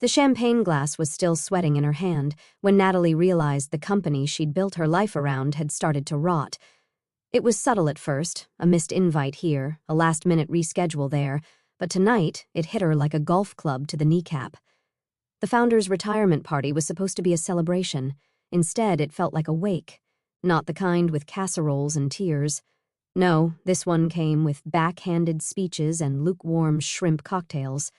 The champagne glass was still sweating in her hand when Natalie realized the company she'd built her life around had started to rot. It was subtle at first, a missed invite here, a last-minute reschedule there, but tonight it hit her like a golf club to the kneecap. The founder's retirement party was supposed to be a celebration. Instead, it felt like a wake, not the kind with casseroles and tears. No, this one came with backhanded speeches and lukewarm shrimp cocktails.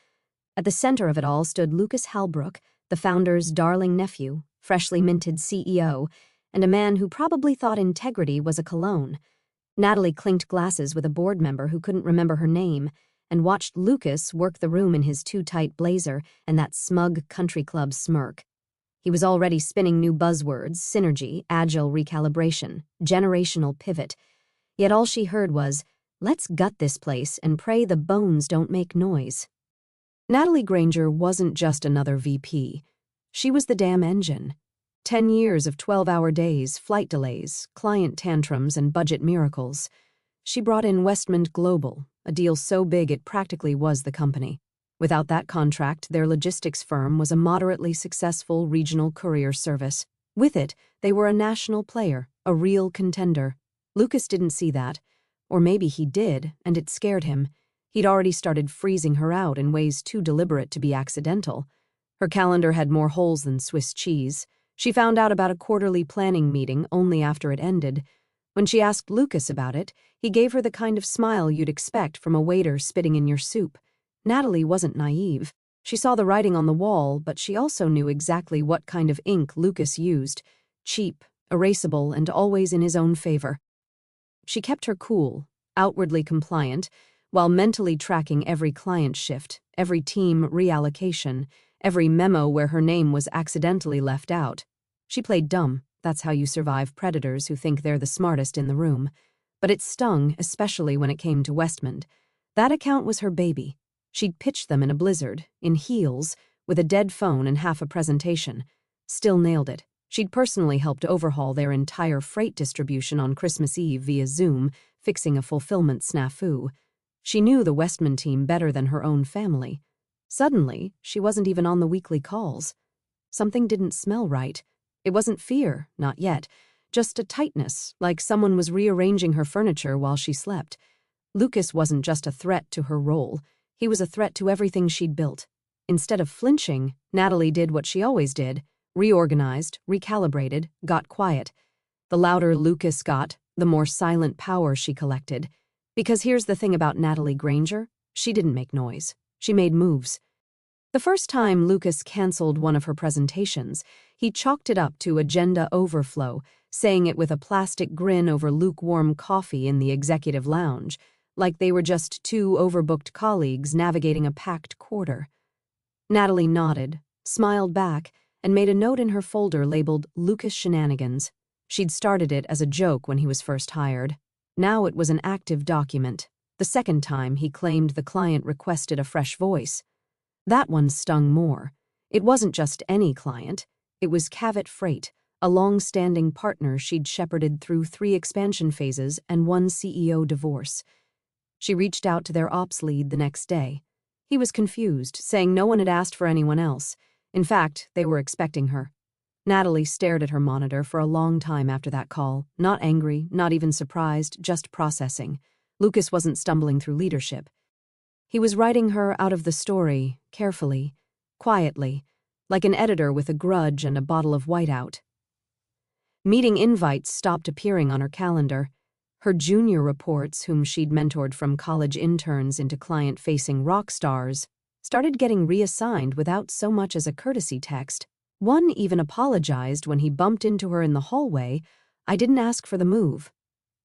At the center of it all stood Lucas Halbrook, the founder's darling nephew, freshly minted CEO, and a man who probably thought integrity was a cologne. Natalie clinked glasses with a board member who couldn't remember her name and watched Lucas work the room in his too-tight blazer and that smug country club smirk. He was already spinning new buzzwords: synergy, agile recalibration, generational pivot. Yet all she heard was, "Let's gut this place and pray the bones don't make noise." Natalie Granger wasn't just another VP. She was the damn engine. 10 years of 12-hour days, flight delays, client tantrums, and budget miracles. She brought in Westmont Global, a deal so big it practically was the company. Without that contract, their logistics firm was a moderately successful regional courier service. With it, they were a national player, a real contender. Lucas didn't see that. Or maybe he did, and it scared him. He'd already started freezing her out in ways too deliberate to be accidental. Her calendar had more holes than Swiss cheese. She found out about a quarterly planning meeting only after it ended. When she asked Lucas about it, he gave her the kind of smile you'd expect from a waiter spitting in your soup. Natalie wasn't naive. She saw the writing on the wall, but she also knew exactly what kind of ink Lucas used. Cheap, erasable, and always in his own favor. She kept her cool, outwardly compliant, while mentally tracking every client shift, every team reallocation, every memo where her name was accidentally left out. She played dumb. That's how you survive predators who think they're the smartest in the room. But it stung, especially when it came to Westmont. That account was her baby. She'd pitched them in a blizzard, in heels, with a dead phone and half a presentation. Still nailed it. She'd personally helped overhaul their entire freight distribution on Christmas Eve via Zoom, fixing a fulfillment snafu. She knew the Westmont team better than her own family. Suddenly, she wasn't even on the weekly calls. Something didn't smell right. It wasn't fear, not yet, just a tightness, like someone was rearranging her furniture while she slept. Lucas wasn't just a threat to her role. He was a threat to everything she'd built. Instead of flinching, Natalie did what she always did: reorganized, recalibrated, got quiet. The louder Lucas got, the more silent power she collected. Because here's the thing about Natalie Granger: she didn't make noise. She made moves. The first time Lucas canceled one of her presentations, he chalked it up to agenda overflow, saying it with a plastic grin over lukewarm coffee in the executive lounge, like they were just two overbooked colleagues navigating a packed quarter. Natalie nodded, smiled back, and made a note in her folder labeled Lucas Shenanigans. She'd started it as a joke when he was first hired. Now it was an active document. The second time, he claimed the client requested a fresh voice. That one stung more. It wasn't just any client. It was Cavett Freight, a long-standing partner she'd shepherded through 3 expansion phases and 1 CEO divorce. She reached out to their ops lead the next day. He was confused, saying no one had asked for anyone else. In fact, they were expecting her. Natalie stared at her monitor for a long time after that call, not angry, not even surprised, just processing. Lucas wasn't stumbling through leadership. He was writing her out of the story, carefully, quietly, like an editor with a grudge and a bottle of whiteout. Meeting invites stopped appearing on her calendar. Her junior reports, whom she'd mentored from college interns into client-facing rock stars, started getting reassigned without so much as a courtesy text. One even apologized when he bumped into her in the hallway. "I didn't ask for the move."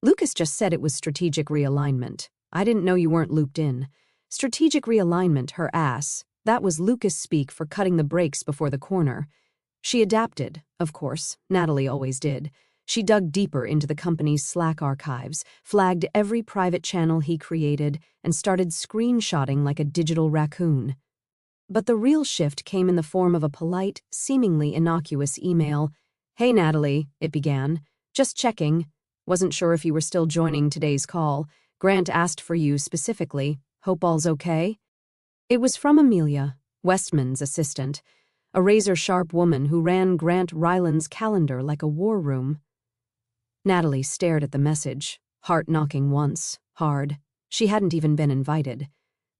Lucas just said it was strategic realignment. "I didn't know you weren't looped in." Strategic realignment, her ass. That was Lucas speak for cutting the brakes before the corner. She adapted, of course. Natalie always did. She dug deeper into the company's Slack archives, flagged every private channel he created, and started screenshotting like a digital raccoon. But the real shift came in the form of a polite, seemingly innocuous email. "Hey, Natalie," it began. "Just checking. Wasn't sure if you were still joining today's call. Grant asked for you specifically. Hope all's okay." It was from Amelia, Westman's assistant, a razor-sharp woman who ran Grant Ryland's calendar like a war room. Natalie stared at the message, heart knocking once, hard. She hadn't even been invited.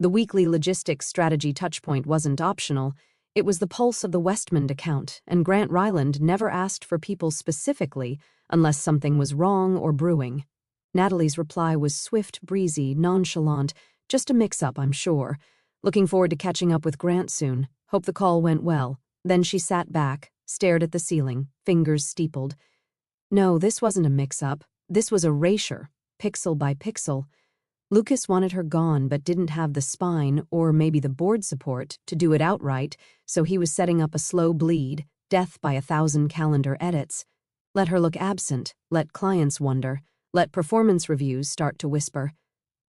The weekly logistics strategy touchpoint wasn't optional. It was the pulse of the Westman account, and Grant Ryland never asked for people specifically unless something was wrong or brewing. Natalie's reply was swift, breezy, nonchalant, just a mix-up, I'm sure. Looking forward to catching up with Grant soon. Hope the call went well. Then she sat back, stared at the ceiling, fingers steepled. No, this wasn't a mix-up. This was erasure, pixel by pixel. Lucas wanted her gone but didn't have the spine, or maybe the board support, to do it outright, so he was setting up a slow bleed, death by 1,000 calendar edits. Let her look absent, let clients wonder, let performance reviews start to whisper.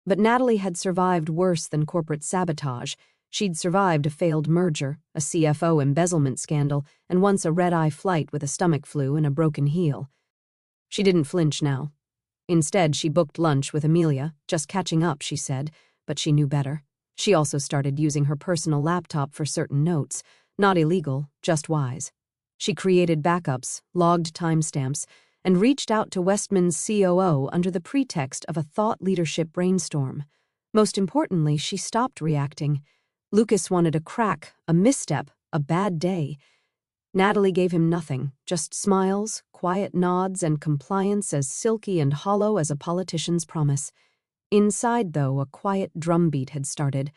But Natalie had survived worse than corporate sabotage. She'd survived a failed merger, a CFO embezzlement scandal, and once a red-eye flight with a stomach flu and a broken heel. She didn't flinch now. Instead, she booked lunch with Amelia, just catching up, she said, but she knew better. She also started using her personal laptop for certain notes, not illegal, just wise. She created backups, logged timestamps, and reached out to Westman's COO under the pretext of a thought leadership brainstorm. Most importantly, she stopped reacting. Lucas wanted a crack, a misstep, a bad day. Natalie gave him nothing, just smiles, quiet nods, and compliance as silky and hollow as a politician's promise. Inside, though, a quiet drumbeat had started.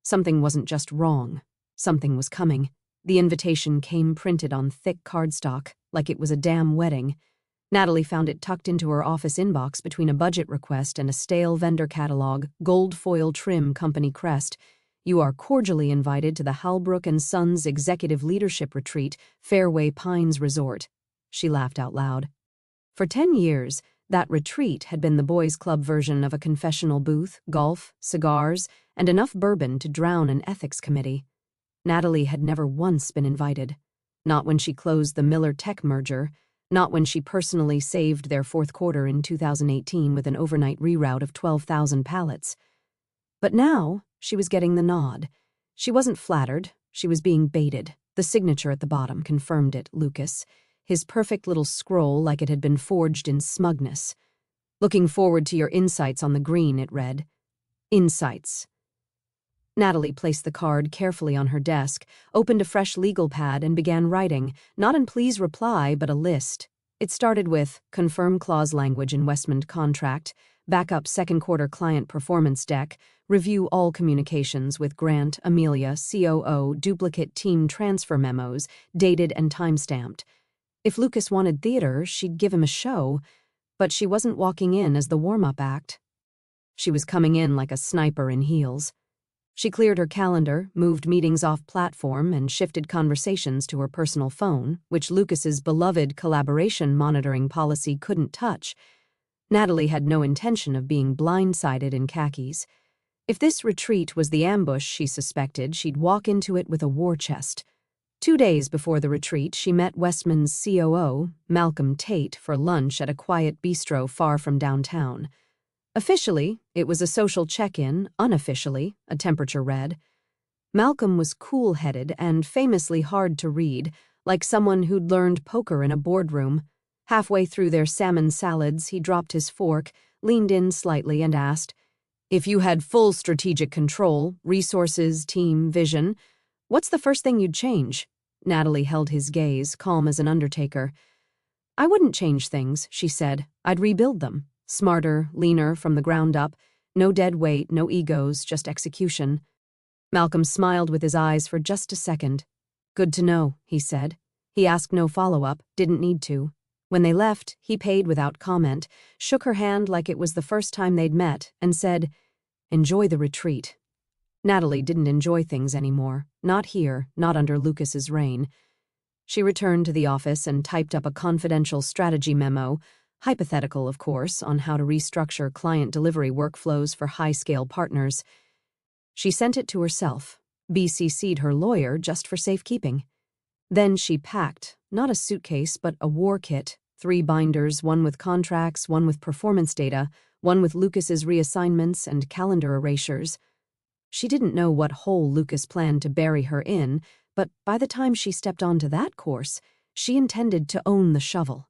Something wasn't just wrong. Something was coming. The invitation came printed on thick cardstock, like it was a damn wedding. Natalie found it tucked into her office inbox between a budget request and a stale vendor catalog, gold foil trim company crest. You are cordially invited to the Halbrook & Sons Executive Leadership Retreat, Fairway Pines Resort. She laughed out loud. For 10 years, that retreat had been the boys' club version of a confessional booth, golf, cigars, and enough bourbon to drown an ethics committee. Natalie had never once been invited. Not when she closed the Miller Tech merger, not when she personally saved their fourth quarter in 2018 with an overnight reroute of 12,000 pallets. But now, she was getting the nod. She wasn't flattered, she was being baited. The signature at the bottom confirmed it, Lucas. His perfect little scroll like it had been forged in smugness. Looking forward to your insights on the green, it read. Insights. Natalie placed the card carefully on her desk, opened a fresh legal pad, and began writing, not in please reply, but a list. It started with confirm clause language in Westman contract, backup second quarter client performance deck, review all communications with Grant, Amelia, COO, duplicate team transfer memos, dated and time-stamped. If Lucas wanted theater, she'd give him a show, but she wasn't walking in as the warm-up act. She was coming in like a sniper in heels. She cleared her calendar, moved meetings off platform, and shifted conversations to her personal phone, which Lucas's beloved collaboration monitoring policy couldn't touch. Natalie had no intention of being blindsided in khakis. If this retreat was the ambush she suspected, she'd walk into it with a war chest. 2 days before the retreat, she met Westman's COO, Malcolm Tate, for lunch at a quiet bistro far from downtown. Officially, it was a social check-in, unofficially, a temperature read. Malcolm was cool-headed and famously hard to read, like someone who'd learned poker in a boardroom. Halfway through their salmon salads, he dropped his fork, leaned in slightly, and asked, "If you had full strategic control, resources, team, vision, what's the first thing you'd change?" Natalie held his gaze, calm as an undertaker. "I wouldn't change things," she said. "I'd rebuild them. Smarter, leaner, from the ground up. No dead weight, no egos, just execution." Malcolm smiled with his eyes for just a second. "Good to know," he said. He asked no follow-up, didn't need to. When they left, he paid without comment, shook her hand like it was the first time they'd met, and said, "Enjoy the retreat." Natalie didn't enjoy things anymore. Not here, not under Lucas's reign. She returned to the office and typed up a confidential strategy memo, hypothetical, of course, on how to restructure client delivery workflows for high-scale partners. She sent it to herself, BCC'd her lawyer just for safekeeping. Then she packed, not a suitcase, but a war kit, 3 binders, one with contracts, one with performance data, one with Lucas's reassignments and calendar erasures. She didn't know what hole Lucas planned to bury her in, but by the time she stepped onto that course, she intended to own the shovel.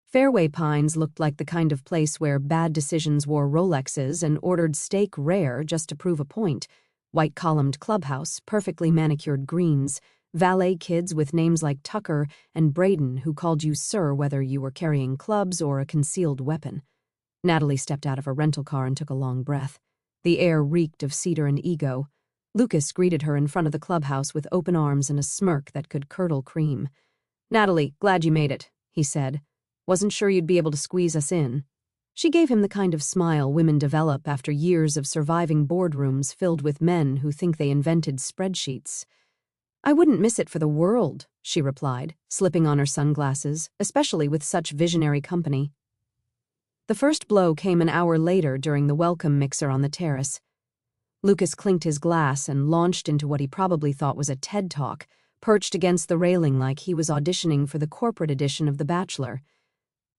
Fairway Pines looked like the kind of place where bad decisions wore Rolexes and ordered steak rare just to prove a point. White-columned clubhouse, perfectly manicured greens, valet kids with names like Tucker and Braden who called you sir whether you were carrying clubs or a concealed weapon. Natalie stepped out of her rental car and took a long breath. The air reeked of cedar and ego. Lucas greeted her in front of the clubhouse with open arms and a smirk that could curdle cream. "Natalie, glad you made it," he said. "Wasn't sure you'd be able to squeeze us in." She gave him the kind of smile women develop after years of surviving boardrooms filled with men who think they invented spreadsheets. "I wouldn't miss it for the world," she replied, slipping on her sunglasses, especially with such visionary company. The first blow came an hour later during the welcome mixer on the terrace. Lucas clinked his glass and launched into what he probably thought was a TED Talk, perched against the railing like he was auditioning for the corporate edition of The Bachelor.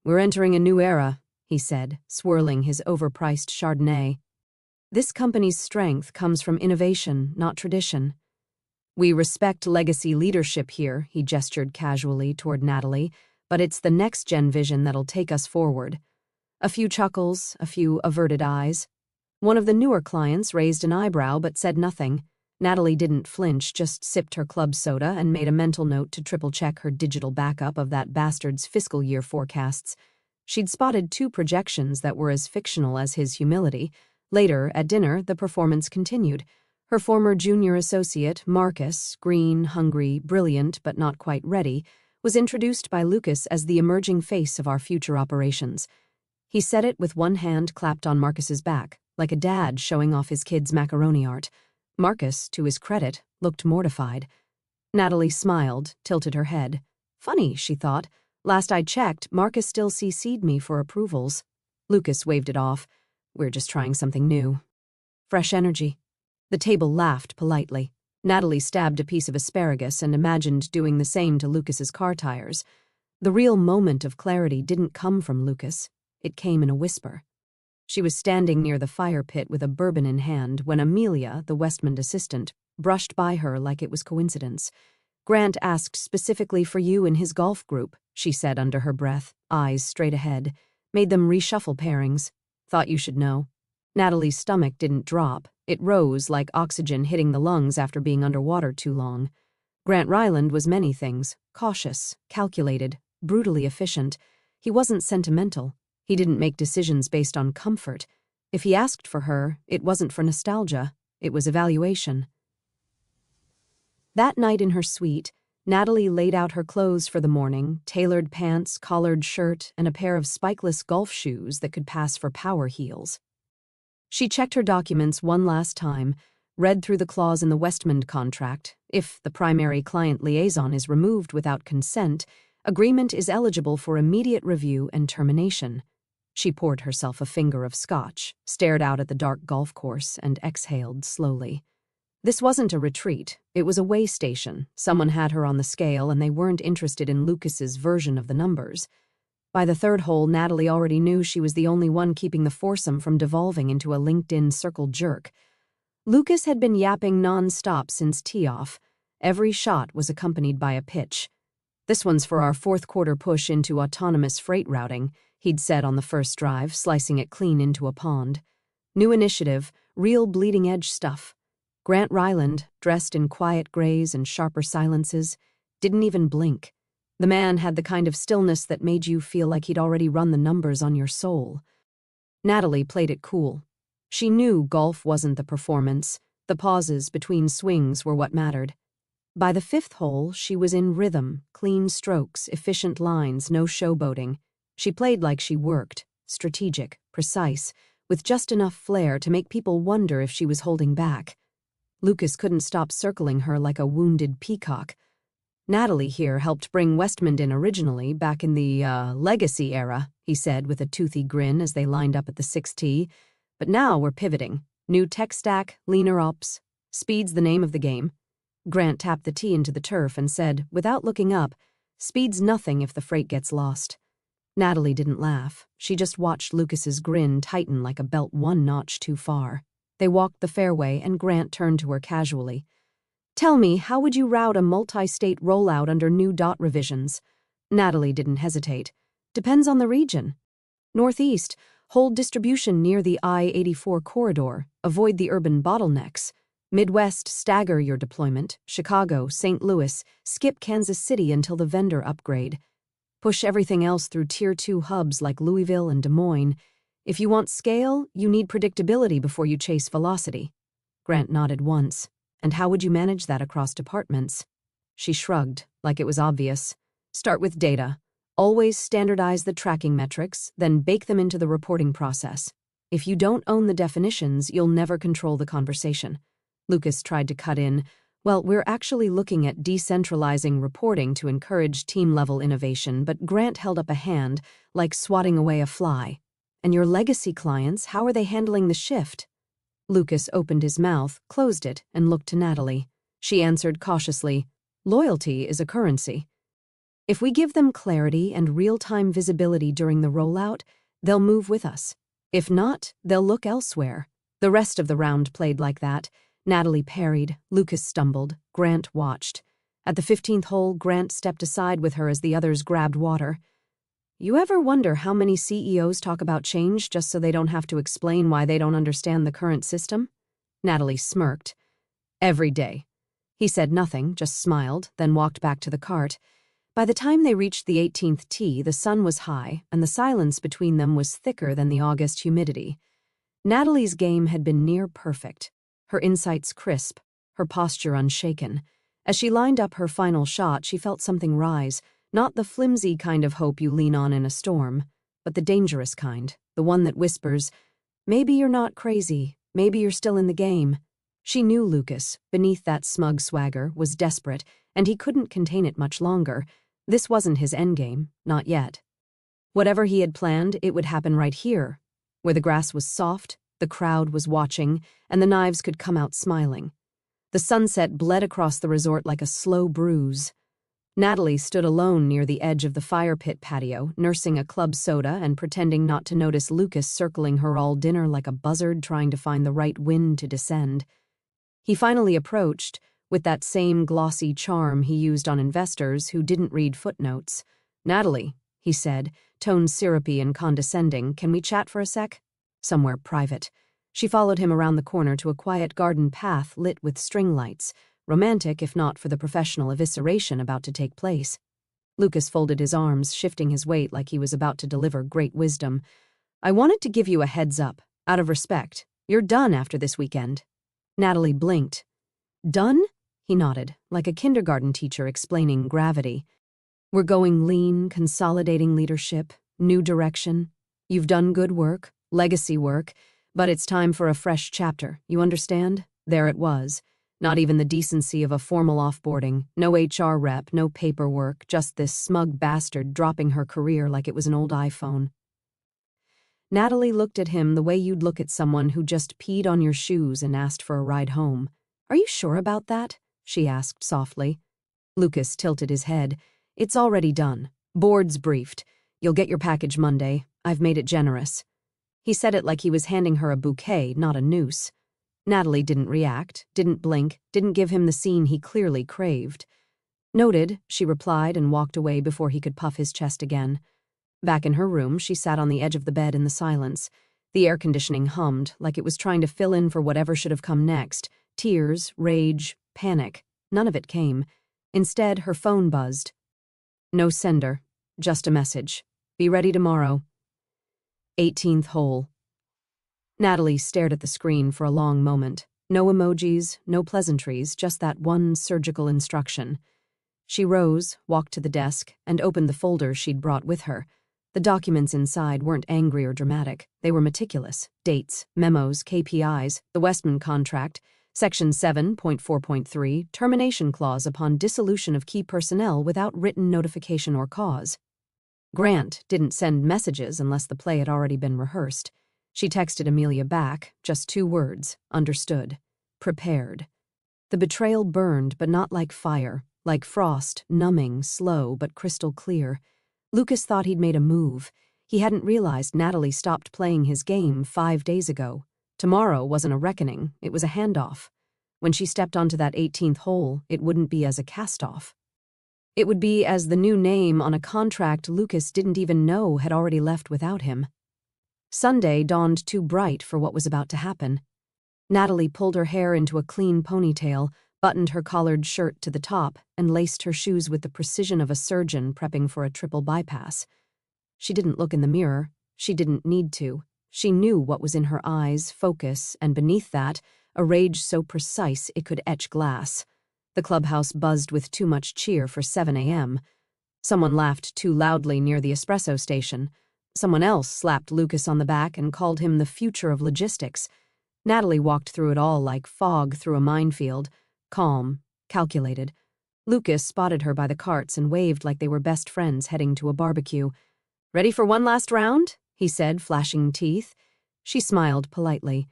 "We're entering a new era," he said, swirling his overpriced Chardonnay. "This company's strength comes from innovation, not tradition. We respect legacy leadership here," he gestured casually toward Natalie, "but it's the next-gen vision that'll take us forward." A few chuckles, a few averted eyes. One of the newer clients raised an eyebrow but said nothing. Natalie didn't flinch, just sipped her club soda and made a mental note to triple-check her digital backup of that bastard's fiscal year forecasts. She'd spotted 2 projections that were as fictional as his humility. Later, at dinner, the performance continued. Her former junior associate, Marcus, green, hungry, brilliant, but not quite ready, was introduced by Lucas as the emerging face of our future operations. He said it with one hand clapped on Marcus's back, like a dad showing off his kid's macaroni art. Marcus, to his credit, looked mortified. Natalie smiled, tilted her head. Funny, she thought. Last I checked, Marcus still CC'd me for approvals. Lucas waved it off. "We're just trying something new." Fresh energy. The table laughed politely. Natalie stabbed a piece of asparagus and imagined doing the same to Lucas's car tires. The real moment of clarity didn't come from Lucas. It came in a whisper. She was standing near the fire pit with a bourbon in hand when Amelia, the Westmond assistant, brushed by her like it was coincidence. "Grant asked specifically for you in his golf group," she said under her breath, eyes straight ahead. "Made them reshuffle pairings. Thought you should know." Natalie's stomach didn't drop. It rose like oxygen hitting the lungs after being underwater too long. Grant Ryland was many things: cautious, calculated, brutally efficient. He wasn't sentimental. He didn't make decisions based on comfort. If he asked for her, it wasn't for nostalgia. It was evaluation. That night in her suite, Natalie laid out her clothes for the morning: tailored pants, collared shirt, and a pair of spikeless golf shoes that could pass for power heels. She checked her documents one last time, read through the clause in the Westmond contract. If the primary client liaison is removed without consent, agreement is eligible for immediate review and termination. She poured herself a finger of scotch, stared out at the dark golf course, and exhaled slowly. This wasn't a retreat. It was a way station. Someone had her on the scale, and they weren't interested in Lucas's version of the numbers. By the third hole, Natalie already knew she was the only one keeping the foursome from devolving into a LinkedIn circle jerk. Lucas had been yapping non-stop since tee-off. Every shot was accompanied by a pitch. "This one's for our fourth-quarter push into autonomous freight routing," he'd said on the first drive, slicing it clean into a pond. New initiative, real bleeding-edge stuff. Grant Ryland, dressed in quiet grays and sharper silences, didn't even blink. The man had the kind of stillness that made you feel like he'd already run the numbers on your soul. Natalie played it cool. She knew golf wasn't the performance. The pauses between swings were what mattered. By the fifth hole, she was in rhythm, clean strokes, efficient lines, no showboating. She played like she worked, strategic, precise, with just enough flair to make people wonder if she was holding back. Lucas couldn't stop circling her like a wounded peacock. "Natalie here helped bring Westmond in originally, back in the, legacy era," he said with a toothy grin as they lined up at the 6th tee. "But now we're pivoting. New tech stack, leaner ops. Speed's the name of the game." Grant tapped the tee into the turf and said, without looking up, "Speed's nothing if the freight gets lost." Natalie didn't laugh. She just watched Lucas's grin tighten like a belt one notch too far. They walked the fairway, and Grant turned to her casually. "Tell me, how would you route a multi-state rollout under new dot revisions?" Natalie didn't hesitate. "Depends on the region. Northeast, hold distribution near the I-84 corridor, avoid the urban bottlenecks. Midwest, stagger your deployment. Chicago, St. Louis, skip Kansas City until the vendor upgrade. Push everything else through Tier 2 hubs like Louisville and Des Moines. If you want scale, you need predictability before you chase velocity." Grant nodded once. "And how would you manage that across departments?" She shrugged, like it was obvious. "Start with data. Always standardize the tracking metrics, then bake them into the reporting process. If you don't own the definitions, you'll never control the conversation." Lucas tried to cut in. "Well, we're actually looking at decentralizing reporting to encourage team-level innovation," but Grant held up a hand, like swatting away a fly. "And your legacy clients, how are they handling the shift?" Lucas opened his mouth, closed it, and looked to Natalie. She answered cautiously, "Loyalty is a currency. If we give them clarity and real-time visibility during the rollout, they'll move with us. If not, they'll look elsewhere." The rest of the round played like that. Natalie parried, Lucas stumbled, Grant watched. At the 15th hole, Grant stepped aside with her as the others grabbed water. "You ever wonder how many CEOs talk about change just so they don't have to explain why they don't understand the current system?" Natalie smirked. "Every day." He said nothing, just smiled, then walked back to the cart. By the time they reached the 18th tee, the sun was high, and the silence between them was thicker than the August humidity. Natalie's game had been near perfect, her insights crisp, her posture unshaken. As she lined up her final shot, she felt something rise, not the flimsy kind of hope you lean on in a storm, but the dangerous kind, the one that whispers, "Maybe you're not crazy, maybe you're still in the game." She knew Lucas, beneath that smug swagger, was desperate, and he couldn't contain it much longer. This wasn't his endgame, not yet. Whatever he had planned, it would happen right here, where the grass was soft, the crowd was watching, and the knives could come out smiling. The sunset bled across the resort like a slow bruise. Natalie stood alone near the edge of the fire pit patio, nursing a club soda and pretending not to notice Lucas circling her all dinner like a buzzard trying to find the right wind to descend. He finally approached, with that same glossy charm he used on investors who didn't read footnotes. "Natalie," he said, tone syrupy and condescending, "can we chat for a sec?" "Somewhere private." She followed him around the corner to a quiet garden path lit with string lights, romantic if not for the professional evisceration about to take place. Lucas folded his arms, shifting his weight like he was about to deliver great wisdom. "I wanted to give you a heads up, out of respect. You're done after this weekend." Natalie blinked. "Done?" He nodded, like a kindergarten teacher explaining gravity. "We're going lean, consolidating leadership, new direction. You've done good work, legacy work, but it's time for a fresh chapter, you understand?" There it was. Not even the decency of a formal offboarding, no HR rep, no paperwork, just this smug bastard dropping her career like it was an old iPhone. Natalie looked at him the way you'd look at someone who just peed on your shoes and asked for a ride home. "Are you sure about that?" she asked softly. Lucas tilted his head. "It's already done. Board's briefed. You'll get your package Monday. I've made it generous." He said it like he was handing her a bouquet, not a noose. Natalie didn't react, didn't blink, didn't give him the scene he clearly craved. "Noted," she replied and walked away before he could puff his chest again. Back in her room, she sat on the edge of the bed in the silence. The air conditioning hummed, like it was trying to fill in for whatever should have come next. Tears, rage, panic. None of it came. Instead, her phone buzzed. No sender. Just a message. "Be ready tomorrow." 18th hole. Natalie stared at the screen for a long moment. No emojis, no pleasantries, just that one surgical instruction. She rose, walked to the desk, and opened the folder she'd brought with her. The documents inside weren't angry or dramatic. They were meticulous. Dates, memos, KPIs, the Westman contract, Section 7.4.3, termination clause upon dissolution of key personnel without written notification or cause. Grant didn't send messages unless the play had already been rehearsed. She texted Amelia back, just 2 words, understood. Prepared. The betrayal burned, but not like fire, like frost, numbing, slow, but crystal clear. Lucas thought he'd made a move. He hadn't realized Natalie stopped playing his game 5 days ago. Tomorrow wasn't a reckoning, it was a handoff. When she stepped onto that 18th hole, it wouldn't be as a cast-off. It would be as the new name on a contract Lucas didn't even know had already left without him. Sunday dawned too bright for what was about to happen. Natalie pulled her hair into a clean ponytail, buttoned her collared shirt to the top, and laced her shoes with the precision of a surgeon prepping for a triple bypass. She didn't look in the mirror. She didn't need to. She knew what was in her eyes, focus, and beneath that, a rage so precise it could etch glass. The clubhouse buzzed with too much cheer for 7 a.m. Someone laughed too loudly near the espresso station. Someone else slapped Lucas on the back and called him the future of logistics. Natalie walked through it all like fog through a minefield, calm, calculated. Lucas spotted her by the carts and waved like they were best friends heading to a barbecue. "Ready for one last round?" he said, flashing teeth. She smiled politely.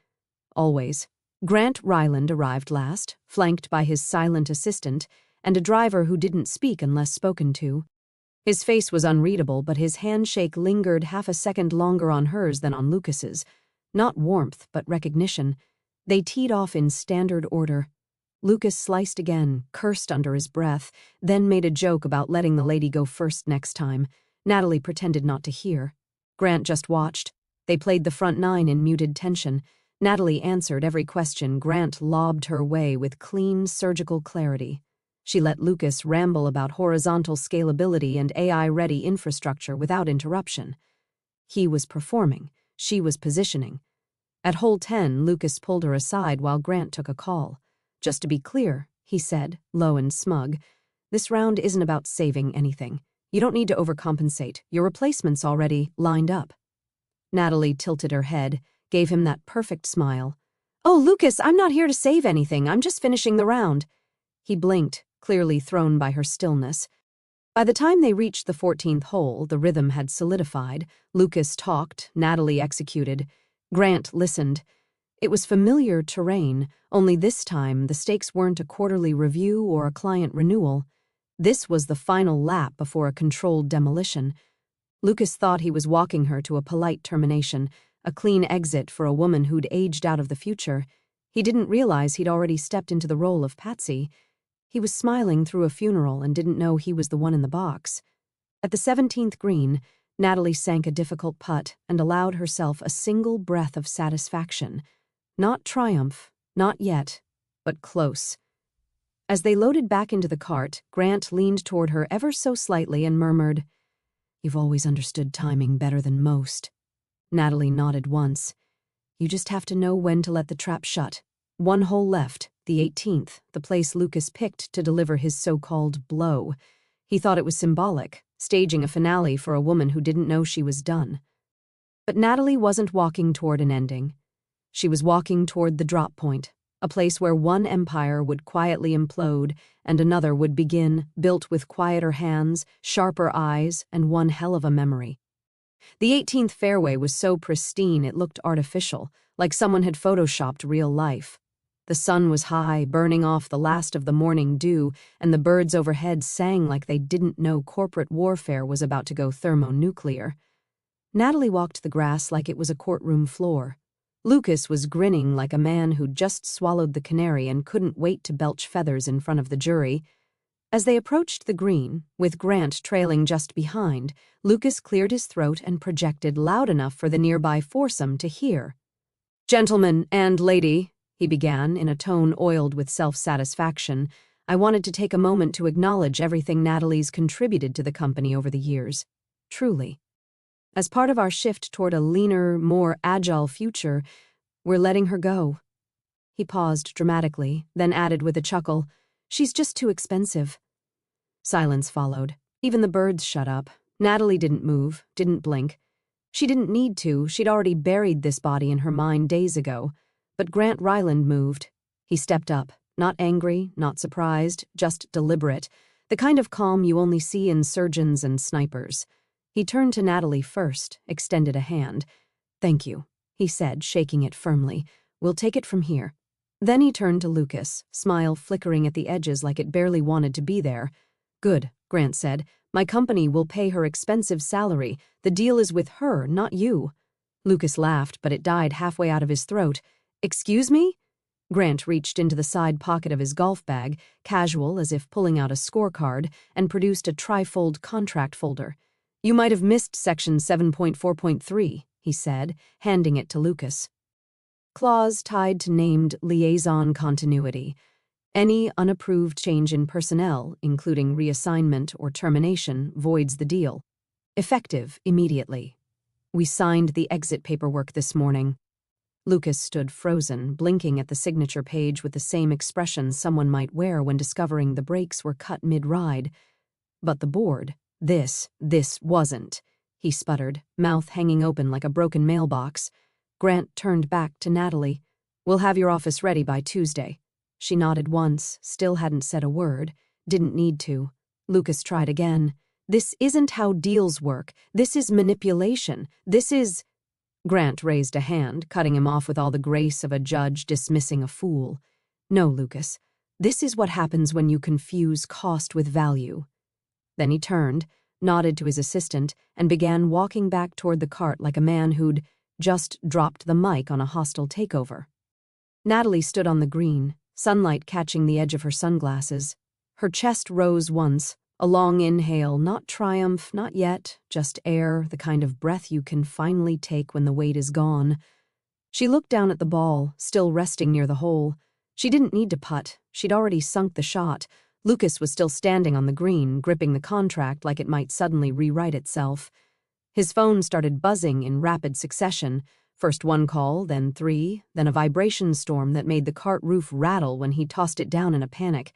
Always. Grant Ryland arrived last, flanked by his silent assistant and a driver who didn't speak unless spoken to. His face was unreadable, but his handshake lingered half a second longer on hers than on Lucas's. Not warmth, but recognition. They teed off in standard order. Lucas sliced again, cursed under his breath, then made a joke about letting the lady go first next time. Natalie pretended not to hear. Grant just watched. They played the front nine in muted tension. Natalie answered every question Grant lobbed her way with clean, surgical clarity. She let Lucas ramble about horizontal scalability and AI-ready infrastructure without interruption. He was performing. She was positioning. At hole 10, Lucas pulled her aside while Grant took a call. "Just to be clear," he said, low and smug, "this round isn't about saving anything. You don't need to overcompensate. Your replacement's already lined up." Natalie tilted her head, gave him that perfect smile. "Oh, Lucas, I'm not here to save anything. I'm just finishing the round." He blinked, clearly thrown by her stillness. By the time they reached the 14th hole, the rhythm had solidified. Lucas talked, Natalie executed. Grant listened. It was familiar terrain, only this time the stakes weren't a quarterly review or a client renewal. This was the final lap before a controlled demolition. Lucas thought he was walking her to a polite termination, a clean exit for a woman who'd aged out of the future. He didn't realize he'd already stepped into the role of Patsy. He was smiling through a funeral and didn't know he was the one in the box. At the 17th green, Natalie sank a difficult putt and allowed herself a single breath of satisfaction. Not triumph, not yet, but close. As they loaded back into the cart, Grant leaned toward her ever so slightly and murmured, "You've always understood timing better than most." Natalie nodded once. "You just have to know when to let the trap shut. One hole left, the 18th, the place Lucas picked to deliver his so-called blow. He thought it was symbolic, staging a finale for a woman who didn't know she was done. But Natalie wasn't walking toward an ending. She was walking toward the drop point, a place where one empire would quietly implode and another would begin, built with quieter hands, sharper eyes, and one hell of a memory. The 18th fairway was so pristine it looked artificial, like someone had photoshopped real life. The sun was high, burning off the last of the morning dew, and the birds overhead sang like they didn't know corporate warfare was about to go thermonuclear. Natalie walked the grass like it was a courtroom floor. Lucas was grinning like a man who'd just swallowed the canary and couldn't wait to belch feathers in front of the jury. As they approached the green, with Grant trailing just behind, Lucas cleared his throat and projected loud enough for the nearby foursome to hear. "Gentleman and lady," he began in a tone oiled with self-satisfaction, "I wanted to take a moment to acknowledge everything Natalie's contributed to the company over the years. Truly. As part of our shift toward a leaner, more agile future, we're letting her go." He paused dramatically, then added with a chuckle, "She's just too expensive." Silence followed. Even the birds shut up. Natalie didn't move, didn't blink. She didn't need to, she'd already buried this body in her mind days ago. But Grant Ryland moved. He stepped up, not angry, not surprised, just deliberate, the kind of calm you only see in surgeons and snipers. He turned to Natalie first, extended a hand. "Thank you," he said, shaking it firmly. "We'll take it from here." Then he turned to Lucas, smile flickering at the edges like it barely wanted to be there. "Good," Grant said. "My company will pay her expensive salary. The deal is with her, not you." Lucas laughed, but it died halfway out of his throat. Excuse me? Grant reached into the side pocket of his golf bag, casual as if pulling out a scorecard, and produced a trifold contract folder. You might have missed section 7.4.3, he said, handing it to Lucas. Clause tied to named liaison continuity. Any unapproved change in personnel, including reassignment or termination, voids the deal. Effective immediately. We signed the exit paperwork this morning. Lucas stood frozen, blinking at the signature page with the same expression someone might wear when discovering the brakes were cut mid-ride. But the board, this wasn't, he sputtered, mouth hanging open like a broken mailbox. Grant turned back to Natalie. We'll have your office ready by Tuesday. She nodded once, still hadn't said a word, didn't need to. Lucas tried again. This isn't how deals work. This is manipulation. This is... Grant raised a hand, cutting him off with all the grace of a judge dismissing a fool. No, Lucas. This is what happens when you confuse cost with value. Then he turned, nodded to his assistant, and began walking back toward the cart like a man who'd just dropped the mic on a hostile takeover. Natalie stood on the green, sunlight catching the edge of her sunglasses. Her chest rose once, a long inhale, not triumph, not yet, just air, the kind of breath you can finally take when the weight is gone. She looked down at the ball, still resting near the hole. She didn't need to putt. She'd already sunk the shot. Lucas was still standing on the green, gripping the contract like it might suddenly rewrite itself. His phone started buzzing in rapid succession. First one call, then three, then a vibration storm that made the cart roof rattle when he tossed it down in a panic.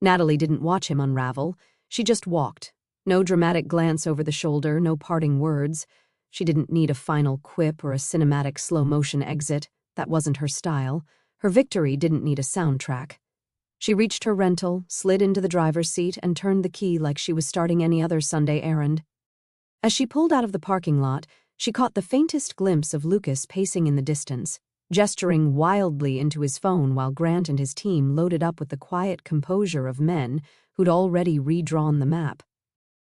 Natalie didn't watch him unravel. She just walked. No dramatic glance over the shoulder, no parting words. She didn't need a final quip or a cinematic slow-motion exit. That wasn't her style. Her victory didn't need a soundtrack. She reached her rental, slid into the driver's seat, and turned the key like she was starting any other Sunday errand. As she pulled out of the parking lot, she caught the faintest glimpse of Lucas pacing in the distance, gesturing wildly into his phone while Grant and his team loaded up with the quiet composure of men who'd already redrawn the map.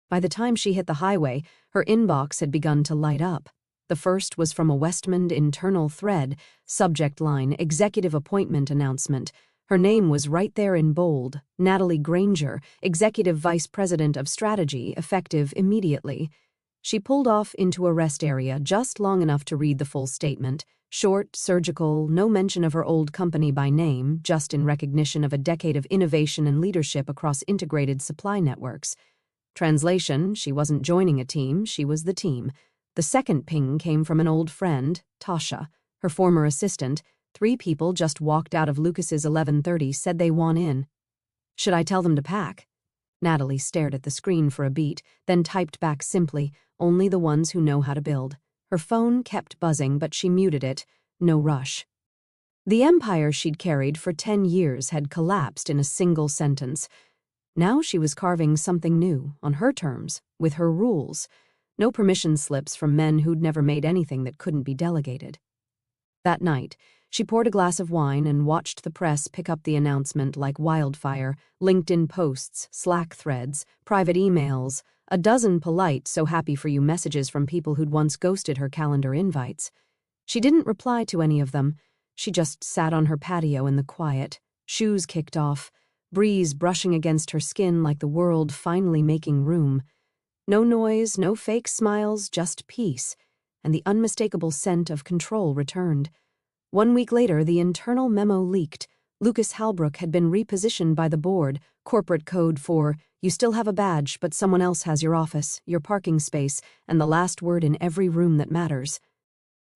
By the time she hit the highway, her inbox had begun to light up. The first was from a Westmond internal thread, subject line, executive appointment announcement. Her name was right there in bold, Natalie Granger, Executive Vice President of Strategy, effective immediately. She pulled off into a rest area just long enough to read the full statement. Short, surgical, no mention of her old company by name, just in recognition of a decade of innovation and leadership across integrated supply networks. Translation, she wasn't joining a team, she was the team. The second ping came from an old friend, Tasha, her former assistant. 3 people just walked out of Lucas's 11:30, said they want in. Should I tell them to pack? Natalie stared at the screen for a beat, then typed back simply, only the ones who know how to build. Her phone kept buzzing, but she muted it. No rush. The empire she'd carried for 10 years had collapsed in a single sentence. Now she was carving something new, on her terms, with her rules. No permission slips from men who'd never made anything that couldn't be delegated. That night, she poured a glass of wine and watched the press pick up the announcement like wildfire, LinkedIn posts, Slack threads, private emails, a dozen polite so-happy-for-you messages from people who'd once ghosted her calendar invites. She didn't reply to any of them. She just sat on her patio in the quiet, shoes kicked off, breeze brushing against her skin like the world finally making room. No noise, no fake smiles, just peace, and the unmistakable scent of control returned. 1 week later, the internal memo leaked. Lucas Halbrook had been repositioned by the board, corporate code for, you still have a badge, but someone else has your office, your parking space, and the last word in every room that matters.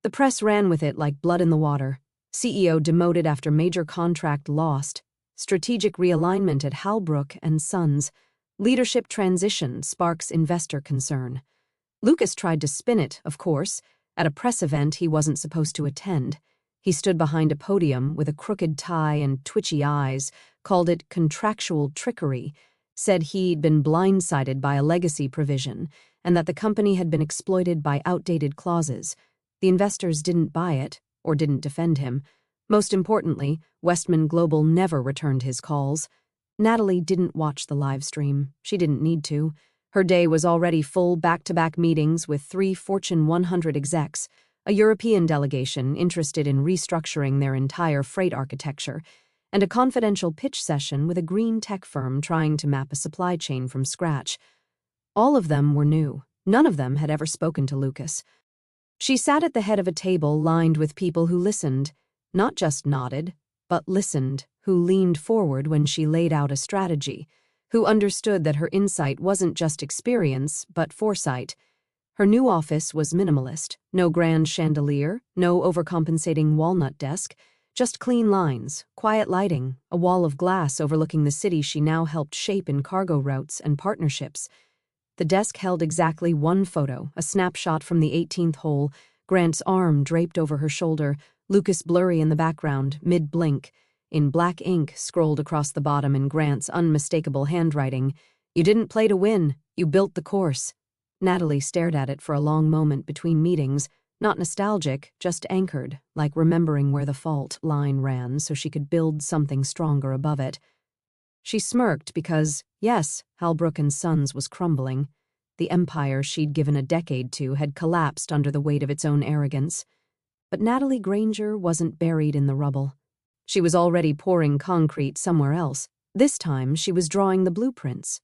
The press ran with it like blood in the water. CEO demoted after major contract lost. Strategic realignment at Halbrook and Sons. Leadership transition sparks investor concern. Lucas tried to spin it, of course, at a press event he wasn't supposed to attend. He stood behind a podium with a crooked tie and twitchy eyes, called it contractual trickery, said he'd been blindsided by a legacy provision, and that the company had been exploited by outdated clauses. The investors didn't buy it, or didn't defend him. Most importantly, Westman Global never returned his calls. Natalie didn't watch the live stream. She didn't need to. Her day was already full back-to-back meetings with 3 Fortune 100 execs, a European delegation interested in restructuring their entire freight architecture, and a confidential pitch session with a green tech firm trying to map a supply chain from scratch. All of them were new. None of them had ever spoken to Lucas. She sat at the head of a table lined with people who listened, not just nodded, but listened, who leaned forward when she laid out a strategy, who understood that her insight wasn't just experience, but foresight. Her new office was minimalist, no grand chandelier, no overcompensating walnut desk, just clean lines, quiet lighting, a wall of glass overlooking the city she now helped shape in cargo routes and partnerships. The desk held exactly one photo, a snapshot from the 18th hole, Grant's arm draped over her shoulder, Lucas blurry in the background, mid-blink. In black ink scrolled across the bottom in Grant's unmistakable handwriting, "You didn't play to win, you built the course." Natalie stared at it for a long moment between meetings, not nostalgic, just anchored, like remembering where the fault line ran so she could build something stronger above it. She smirked because, yes, Halbrook and Sons was crumbling. The empire she'd given a decade to had collapsed under the weight of its own arrogance. But Natalie Granger wasn't buried in the rubble. She was already pouring concrete somewhere else. This time she was drawing the blueprints.